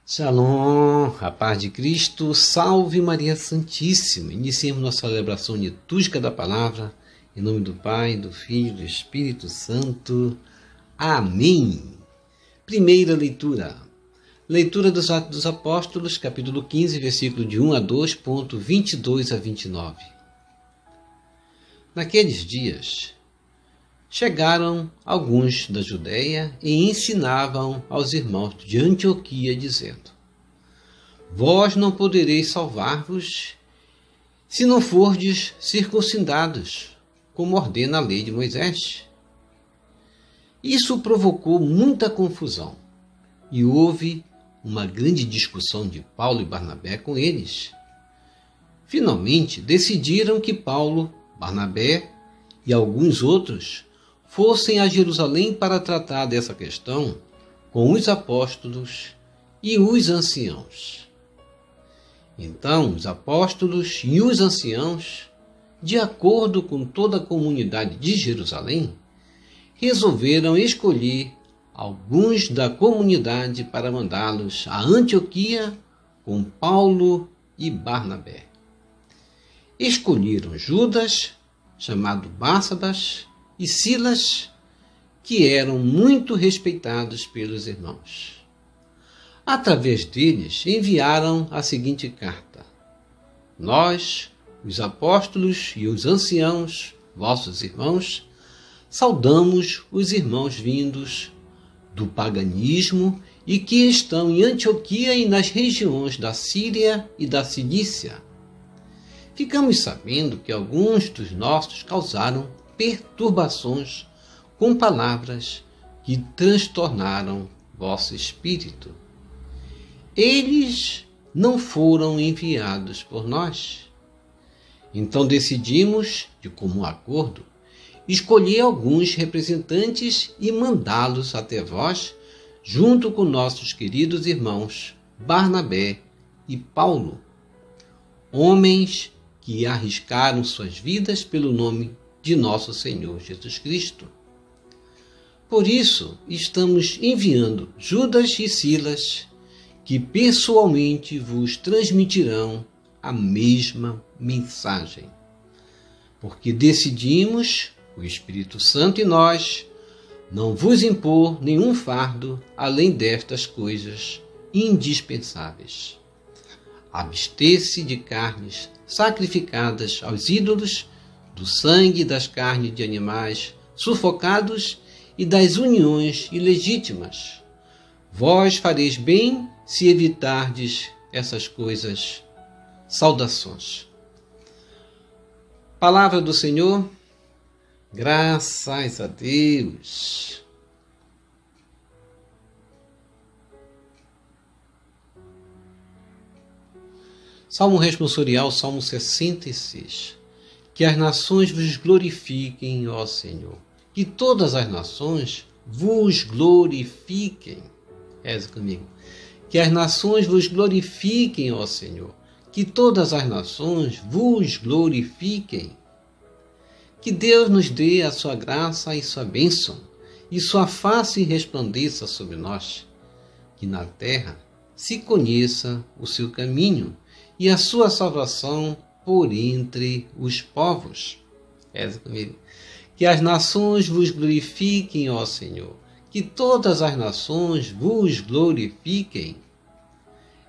Shalom, a paz de Cristo, salve Maria Santíssima. Iniciemos nossa celebração litúrgica da palavra, em nome do Pai, do Filho e do Espírito Santo. Amém. Primeira leitura. Leitura dos Atos dos Apóstolos, capítulo 15, versículo de 1 a 2, ponto 22 a 29. Naqueles dias, chegaram alguns da Judéia e ensinavam aos irmãos de Antioquia, dizendo: Vós não podereis salvar-vos se não fordes circuncidados, como ordena a lei de Moisés. Isso provocou muita confusão e houve uma grande discussão de Paulo e Barnabé com eles. Finalmente, decidiram que Paulo, Barnabé e alguns outros fossem a Jerusalém para tratar dessa questão com os apóstolos e os anciãos. Então, os apóstolos e os anciãos, de acordo com toda a comunidade de Jerusalém, resolveram escolher alguns da comunidade para mandá-los a Antioquia com Paulo e Barnabé. Escolheram Judas, chamado Barsabas, e Silas, que eram muito respeitados pelos irmãos. Através deles, enviaram a seguinte carta: Nós, os apóstolos e os anciãos, vossos irmãos, saudamos os irmãos vindos do paganismo e que estão em Antioquia e nas regiões da Síria e da Cilícia. Ficamos sabendo que alguns dos nossos causaram perturbações com palavras que transtornaram vosso espírito. Eles não foram enviados por nós. Então decidimos, de comum acordo, escolher alguns representantes e mandá-los até vós, junto com nossos queridos irmãos Barnabé e Paulo, homens que arriscaram suas vidas pelo nome de nosso Senhor Jesus Cristo. Por isso, estamos enviando Judas e Silas, que pessoalmente vos transmitirão a mesma mensagem. Porque decidimos, o Espírito Santo e nós, não vos impor nenhum fardo além destas coisas indispensáveis: abster-se de carnes sacrificadas aos ídolos, do sangue e das carnes de animais sufocados e das uniões ilegítimas. Vós fareis bem se evitardes essas coisas. Saudações. Palavra do Senhor, graças a Deus. Salmo responsorial, Salmo 66. Que as nações vos glorifiquem, ó Senhor. Que todas as nações vos glorifiquem. Reze comigo. Que as nações vos glorifiquem, ó Senhor. Que todas as nações vos glorifiquem. Que Deus nos dê a sua graça e sua bênção, e sua face resplandeça sobre nós. Que na terra se conheça o seu caminho e a sua salvação por entre os povos. Reze comigo. Que as nações vos glorifiquem, ó Senhor. Que todas as nações vos glorifiquem.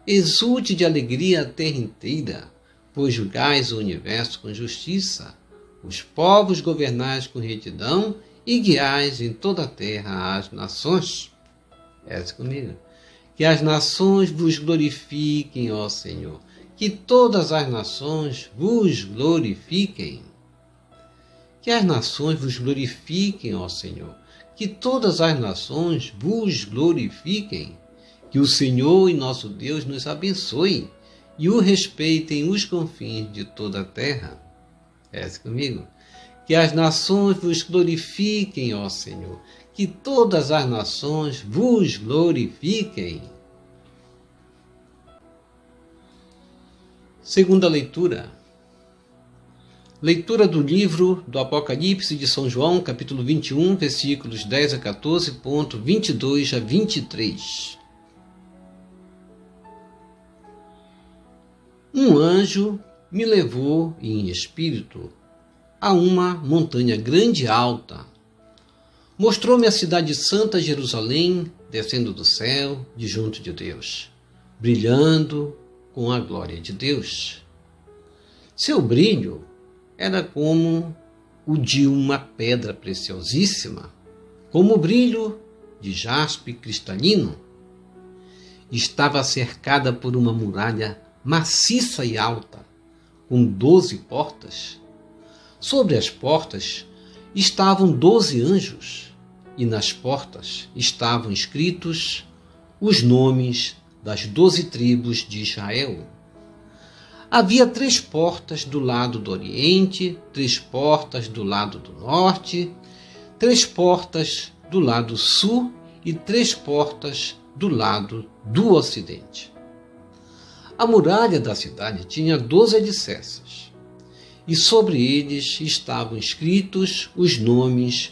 Exulte de alegria a terra inteira, pois julgais o universo com justiça. Os povos governais com retidão e guiais em toda a terra as nações. Reze comigo. Que as nações vos glorifiquem, ó Senhor. Que todas as nações vos glorifiquem. Que as nações vos glorifiquem, ó Senhor. Que todas as nações vos glorifiquem. Que o Senhor e nosso Deus nos abençoe e o respeitem os confins de toda a terra. Reze comigo. Que as nações vos glorifiquem, ó Senhor. Que todas as nações vos glorifiquem. Segunda leitura. Leitura do livro do Apocalipse de São João, capítulo 21, versículos 10 a 14, ponto 22 a 23. um anjo me levou em espírito a uma montanha grande e alta. Mostrou-me a cidade santa Jerusalém, descendo do céu, de junto de Deus, brilhando com a glória de Deus. Seu brilho era como o de uma pedra preciosíssima, como o brilho de jaspe cristalino. Estava cercada por uma muralha maciça e alta, com 12 portas. Sobre as portas estavam 12 anjos, e nas portas estavam escritos os nomes das 12 tribos de Israel. Havia 3 portas do lado do oriente, 3 portas do lado do norte, 3 portas do lado sul e 3 portas do lado do ocidente. A muralha da cidade tinha 12 alicerces, e sobre eles estavam escritos os nomes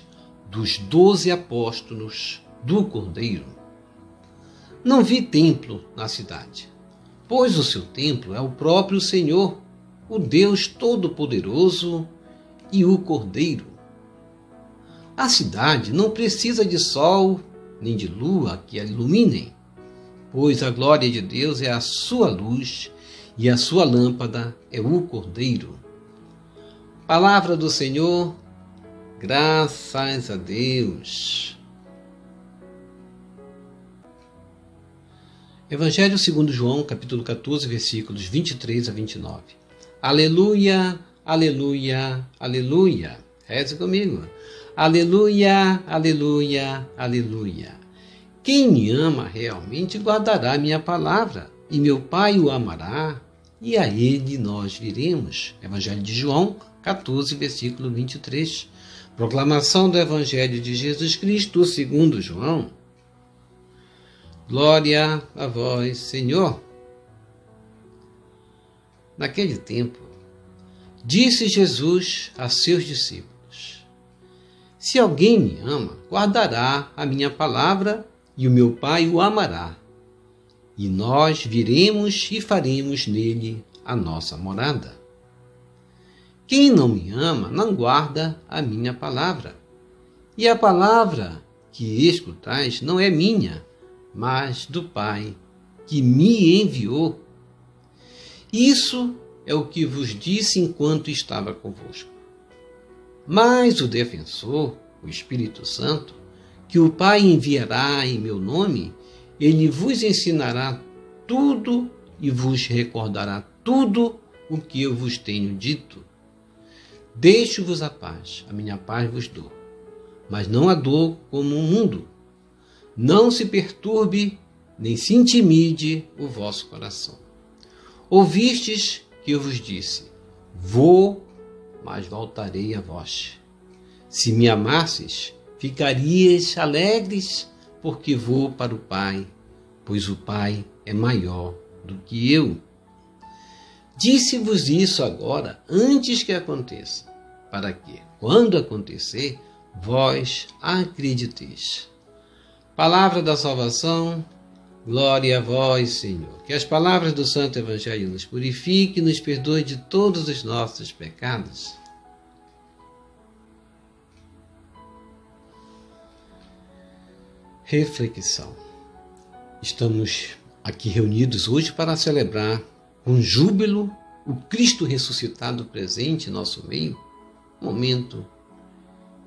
dos 12 apóstolos do Cordeiro. Não vi templo na cidade, pois o seu templo é o próprio Senhor, o Deus Todo-Poderoso e o Cordeiro. A cidade não precisa de sol nem de lua que a iluminem, pois a glória de Deus é a sua luz e a sua lâmpada é o Cordeiro. Palavra do Senhor, graças a Deus. Evangelho segundo João, capítulo 14, versículos 23 a 29. Aleluia, aleluia, aleluia. Reze comigo. Aleluia, aleluia, aleluia. Quem me ama realmente guardará minha palavra, e meu Pai o amará, e a ele nós viremos. Evangelho de João, 14, versículo 23. Proclamação do Evangelho de Jesus Cristo segundo João. Glória a vós, Senhor. Naquele tempo, disse Jesus a seus discípulos: Se alguém me ama, guardará a minha palavra, e o meu Pai o amará, e nós viremos e faremos nele a nossa morada. Quem não me ama não guarda a minha palavra, e a palavra que escutais não é minha, mas do Pai que me enviou. Isso é o que vos disse enquanto estava convosco. Mas o defensor, o Espírito Santo, que o Pai enviará em meu nome, ele vos ensinará tudo e vos recordará tudo o que eu vos tenho dito. Deixo-vos a paz, a minha paz vos dou, mas não a dou como o mundo. Não se perturbe, nem se intimide o vosso coração. Ouvistes que eu vos disse: vou, mas voltarei a vós. Se me amasses, ficarias alegres, porque vou para o Pai, pois o Pai é maior do que eu. Disse-vos isso agora, antes que aconteça, para que, quando acontecer, vós acrediteis. Palavra da salvação, glória a vós, Senhor. Que as palavras do Santo Evangelho nos purifiquem e nos perdoe de todos os nossos pecados. Reflexão. Estamos aqui reunidos hoje para celebrar com júbilo o Cristo ressuscitado presente em nosso meio, momento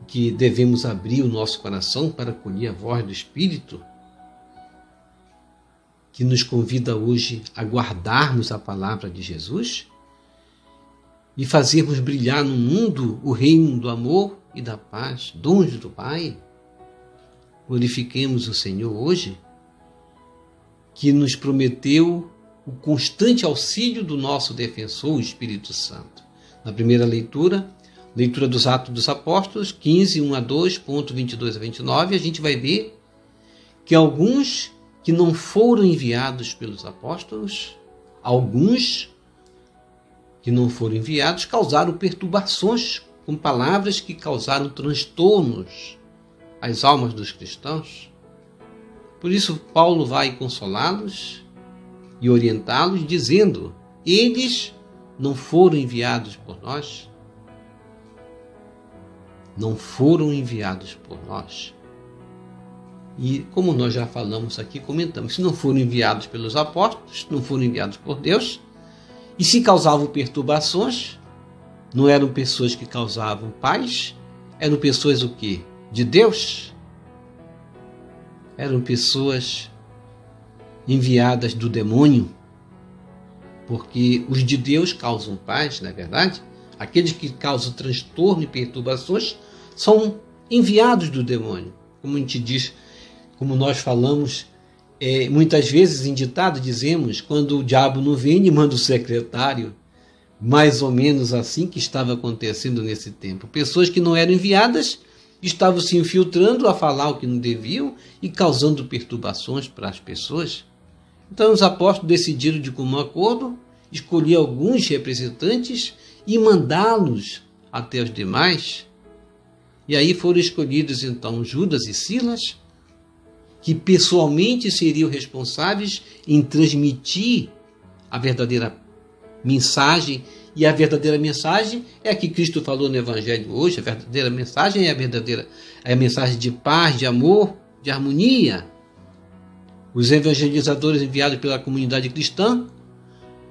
que devemos abrir o nosso coração para acolher a voz do Espírito, que nos convida hoje a guardarmos a palavra de Jesus e fazermos brilhar no mundo o reino do amor e da paz, dons do Pai. Glorifiquemos o Senhor hoje, que nos prometeu o constante auxílio do nosso defensor, o Espírito Santo. Na primeira leitura dos Atos dos Apóstolos, 15, 1 a 2, ponto 22 a 29, a gente vai ver que alguns que não foram enviados pelos apóstolos, alguns que não foram enviados causaram perturbações com palavras que causaram transtornos às almas dos cristãos. Por isso, Paulo vai consolá-los e orientá-los, dizendo Eles não foram enviados por nós? Não foram enviados por nós? E como nós já falamos aqui, comentamos, se não foram enviados pelos apóstolos, não foram enviados por Deus, e se causavam perturbações, não eram pessoas que causavam paz, eram pessoas o quê? De Deus? Eram pessoas enviadas do demônio, porque os de Deus causam paz, não é verdade? Aqueles que causam transtorno e perturbações são enviados do demônio. Como a gente diz, como nós falamos, muitas vezes em ditado dizemos, quando o diabo não vem e manda o secretário, mais ou menos assim que estava acontecendo nesse tempo. Pessoas que não eram enviadas estavam se infiltrando a falar o que não deviam e causando perturbações para as pessoas. Então os apóstolos decidiram de comum acordo escolher alguns representantes e mandá-los até os demais. E aí foram escolhidos então Judas e Silas, que pessoalmente seriam responsáveis em transmitir a verdadeira mensagem. E a verdadeira mensagem é a que Cristo falou no Evangelho hoje. A verdadeira mensagem é a mensagem de paz, de amor, de harmonia. Os evangelizadores enviados pela comunidade cristã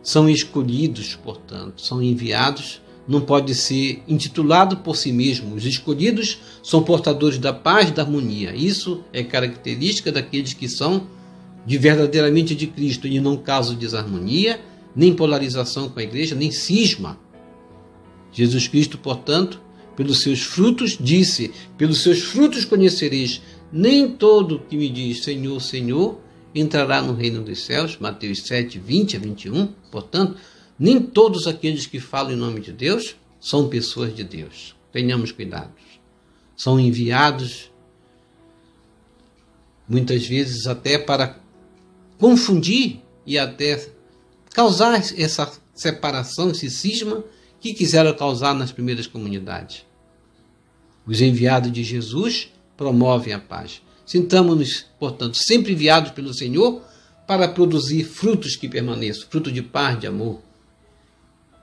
são escolhidos, portanto, são enviados, não pode ser intitulado por si mesmo. Os escolhidos são portadores da paz e da harmonia. Isso é característica daqueles que são verdadeiramente de Cristo e não causam desarmonia, nem polarização com a igreja, nem cisma. Jesus Cristo, portanto, pelos seus frutos, disse, pelos seus frutos conhecereis, nem todo que me diz Senhor, Senhor, entrará no reino dos céus, Mateus 7, 20 a 21. Portanto, nem todos aqueles que falam em nome de Deus são pessoas de Deus. Tenhamos cuidado. São enviados, muitas vezes até para confundir e até causar essa separação, esse cisma que quiseram causar nas primeiras comunidades. Os enviados de Jesus promovem a paz. Sintamos-nos, portanto, sempre enviados pelo Senhor para produzir frutos que permaneçam, fruto de paz, de amor.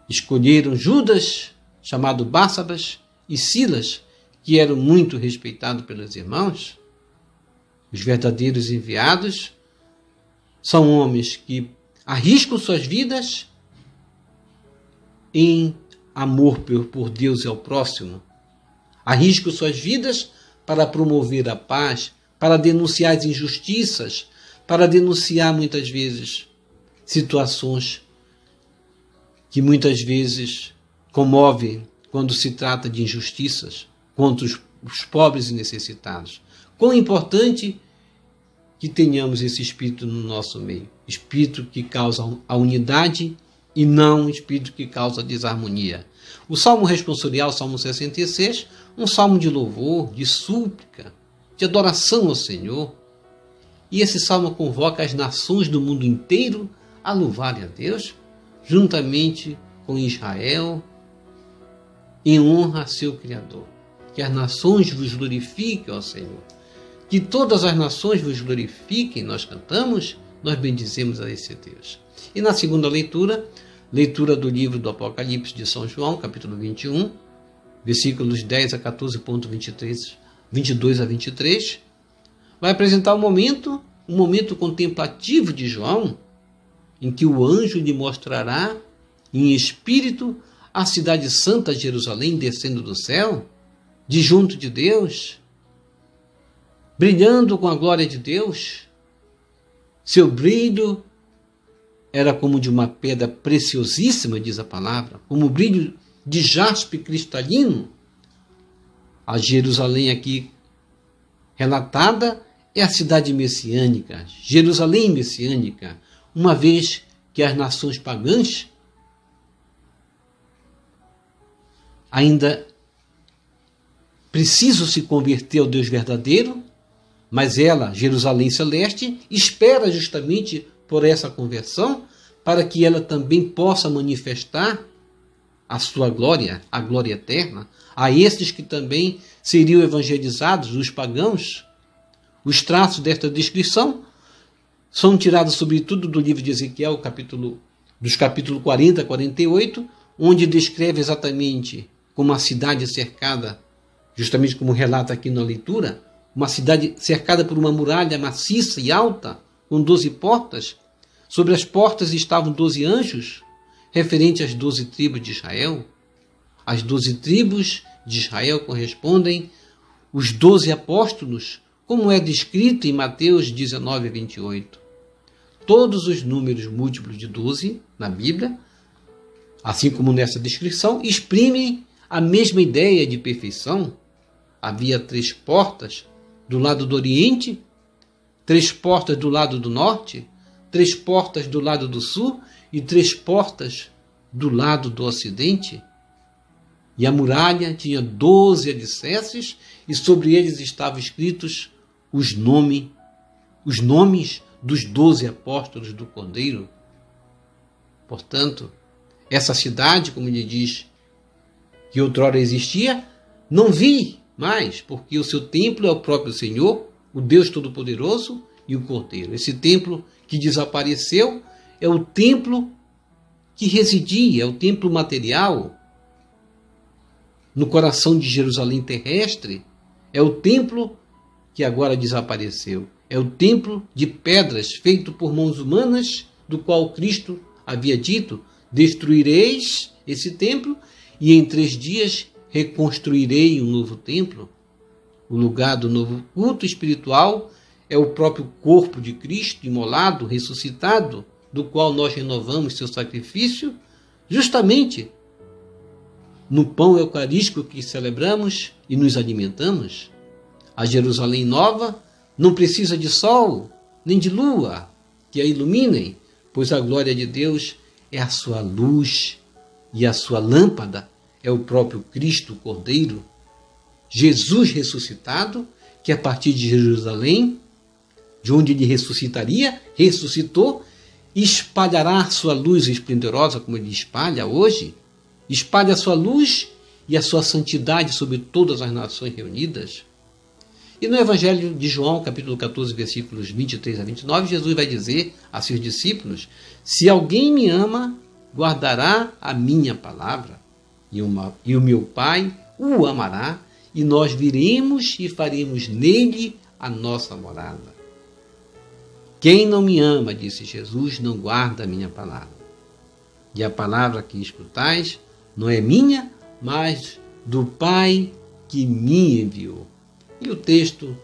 Escolheram Judas, chamado Bársabas, e Silas, que eram muito respeitados pelos irmãos. Os verdadeiros enviados são homens que arriscam suas vidas em amor por Deus e ao próximo. Arriscam suas vidas para promover a paz, para denunciar as injustiças, para denunciar muitas vezes situações que muitas vezes comovem quando se trata de injustiças contra os pobres e necessitados. Quão importante que tenhamos esse espírito no nosso meio. Espírito que causa a unidade e não espírito que causa desarmonia. O Salmo responsorial, Salmo 66, um salmo de louvor, de súplica, de adoração ao Senhor. E esse salmo convoca as nações do mundo inteiro a louvarem a Deus, juntamente com Israel, em honra a seu Criador. Que as nações vos glorifiquem, ó Senhor. Que todas as nações vos glorifiquem, nós cantamos, nós bendizemos a esse Deus. E na segunda leitura do livro do Apocalipse de São João, capítulo 21, versículos 10 a 14.23, 22 a 23, vai apresentar um momento contemplativo de João, em que o anjo lhe mostrará em espírito a cidade santa Jerusalém descendo do céu, de junto de Deus, brilhando com a glória de Deus. Seu brilho era como de uma pedra preciosíssima, diz a palavra, como o brilho de jaspe cristalino. A Jerusalém aqui relatada é a cidade messiânica, Jerusalém messiânica, uma vez que as nações pagãs ainda precisam se converter ao Deus verdadeiro, mas ela, Jerusalém celeste, espera justamente por essa conversão, para que ela também possa manifestar a sua glória, a glória eterna, a esses que também seriam evangelizados, os pagãos. Os traços desta descrição são tirados sobretudo do livro de Ezequiel, capítulo dos capítulos 40 a 48, onde descreve exatamente como a cidade cercada, justamente como relata aqui na leitura, uma cidade cercada por uma muralha maciça e alta, com 12 portas. Sobre as portas estavam 12 anjos, referente às 12 tribos de Israel. As 12 tribos de Israel correspondem os 12 apóstolos, como é descrito em Mateus 19, 28. Todos os números múltiplos de 12 na Bíblia, assim como nessa descrição, exprimem a mesma ideia de perfeição. Havia 3 portas do lado do Oriente, 3 portas do lado do Norte, 3 portas do lado do Sul e 3 portas do lado do Ocidente. E a muralha tinha 12 alicerces e sobre eles estavam escritos os nomes dos 12 apóstolos do Cordeiro. Portanto, essa cidade, como ele diz, que outrora existia, não vi mais, porque o seu templo é o próprio Senhor, o Deus Todo-Poderoso e o Cordeiro. Esse templo que desapareceu é o templo que residia, é o templo material no coração de Jerusalém terrestre, é o templo que agora desapareceu. É o templo de pedras feito por mãos humanas, do qual Cristo havia dito: destruireis esse templo e em 3 dias reconstruirei um novo templo. O lugar do novo culto espiritual é o próprio corpo de Cristo imolado, ressuscitado, do qual nós renovamos seu sacrifício, justamente no pão eucarístico que celebramos e nos alimentamos. A Jerusalém nova não precisa de sol, nem de lua que a iluminem, pois a glória de Deus é a sua luz e a sua lâmpada é o próprio Cristo Cordeiro, Jesus ressuscitado, que a partir de Jerusalém, de onde ele ressuscitaria, ressuscitou, e espalhará sua luz esplendorosa, como ele espalha hoje, espalha a sua luz e a sua santidade sobre todas as nações reunidas. E no Evangelho de João, capítulo 14, versículos 23 a 29, Jesus vai dizer a seus discípulos: se alguém me ama, guardará a minha palavra, e o meu Pai o amará, e nós viremos e faremos nele a nossa morada. Quem não me ama, disse Jesus, não guarda a minha palavra. E a palavra que escutais não é minha, mas do Pai que me enviou. E o texto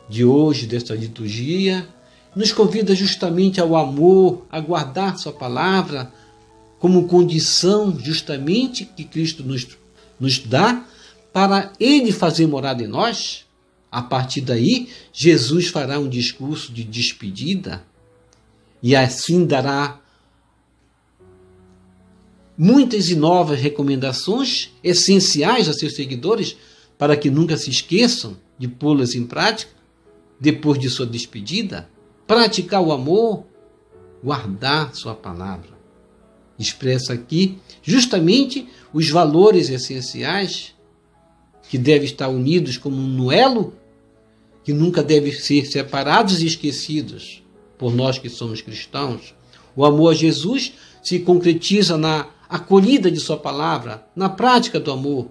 de hoje, desta liturgia, nos convida justamente ao amor, a guardar sua palavra como condição justamente que Cristo nos dá para ele fazer morada em nós. A partir daí, Jesus fará um discurso de despedida e assim dará muitas e novas recomendações essenciais a seus seguidores para que nunca se esqueçam de pô-las em prática depois de sua despedida. Praticar o amor, guardar sua palavra. Expressa aqui justamente os valores essenciais que devem estar unidos como um elo, que nunca devem ser separados e esquecidos por nós que somos cristãos. O amor a Jesus se concretiza na acolhida de sua palavra, na prática do amor,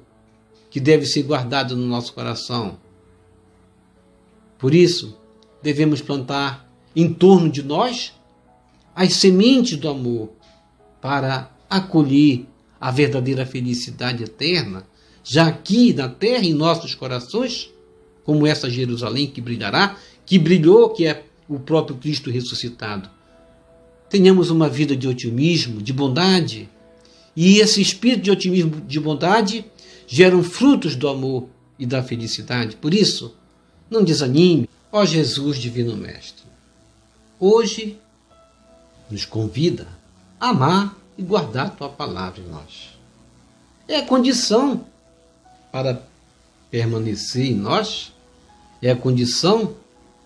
que deve ser guardado no nosso coração. Por isso, devemos plantar em torno de nós as sementes do amor para acolher a verdadeira felicidade eterna, já aqui na terra, em nossos corações, como essa Jerusalém que brilhará, que brilhou, que é o próprio Cristo ressuscitado. Tenhamos uma vida de otimismo, de bondade, e esse espírito de otimismo, de bondade, geram frutos do amor e da felicidade. Por isso, não desanime, ó Jesus Divino Mestre. Hoje, nos convida a amar e guardar a tua palavra em nós. É a condição para permanecer em nós, é a condição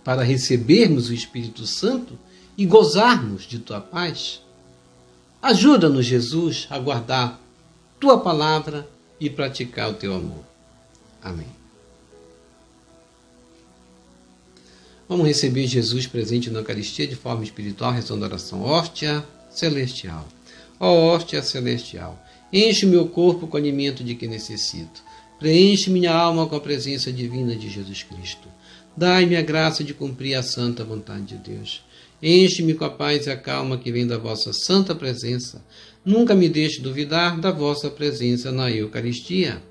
para recebermos o Espírito Santo e gozarmos de tua paz. Ajuda-nos, Jesus, a guardar tua palavra e praticar o teu amor. Amém. Vamos receber Jesus presente na Eucaristia de forma espiritual, rezando a oração hóstia celestial. ó hóstia celestial. Enche o meu corpo com o alimento de que necessito. Preenche minha alma com a presença divina de Jesus Cristo. Dai-me a graça de cumprir a santa vontade de Deus. Enche-me com a paz e a calma que vem da vossa santa presença. Nunca me deixe duvidar da vossa presença na Eucaristia.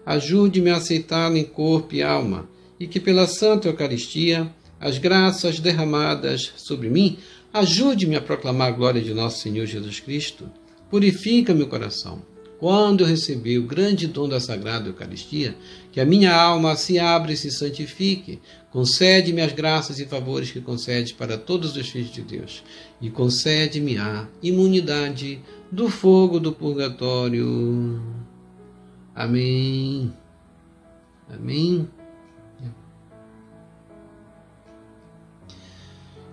Ajude-me a aceitá-la em corpo e alma, e que pela santa Eucaristia, as graças derramadas sobre mim, ajude-me a proclamar a glória de nosso Senhor Jesus Cristo. Purifica meu coração. Quando eu receber o grande dom da Sagrada Eucaristia, que a minha alma se abra e se santifique, concede-me as graças e favores que concedes para todos os filhos de Deus, e concede-me a imunidade do fogo do purgatório. Amém. Amém.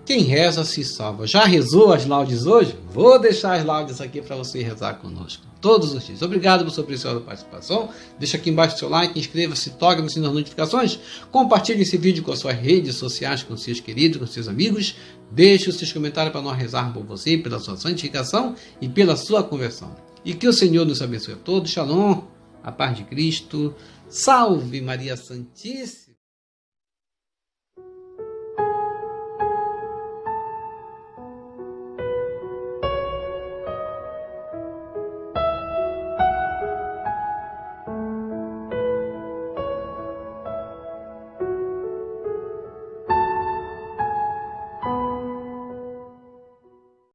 Quem reza se salva. Já rezou as laudes hoje? Vou deixar as laudes aqui para você rezar conosco todos os dias. Obrigado por sua preciosa participação. Deixa aqui embaixo o seu like, inscreva-se, toque no sininho das notificações. Compartilhe esse vídeo com as suas redes sociais, com seus queridos, com seus amigos. Deixe os seus comentários para nós rezar por você, pela sua santificação e pela sua conversão. E que o Senhor nos abençoe a todos. Shalom, a paz de Cristo. Salve Maria Santíssima.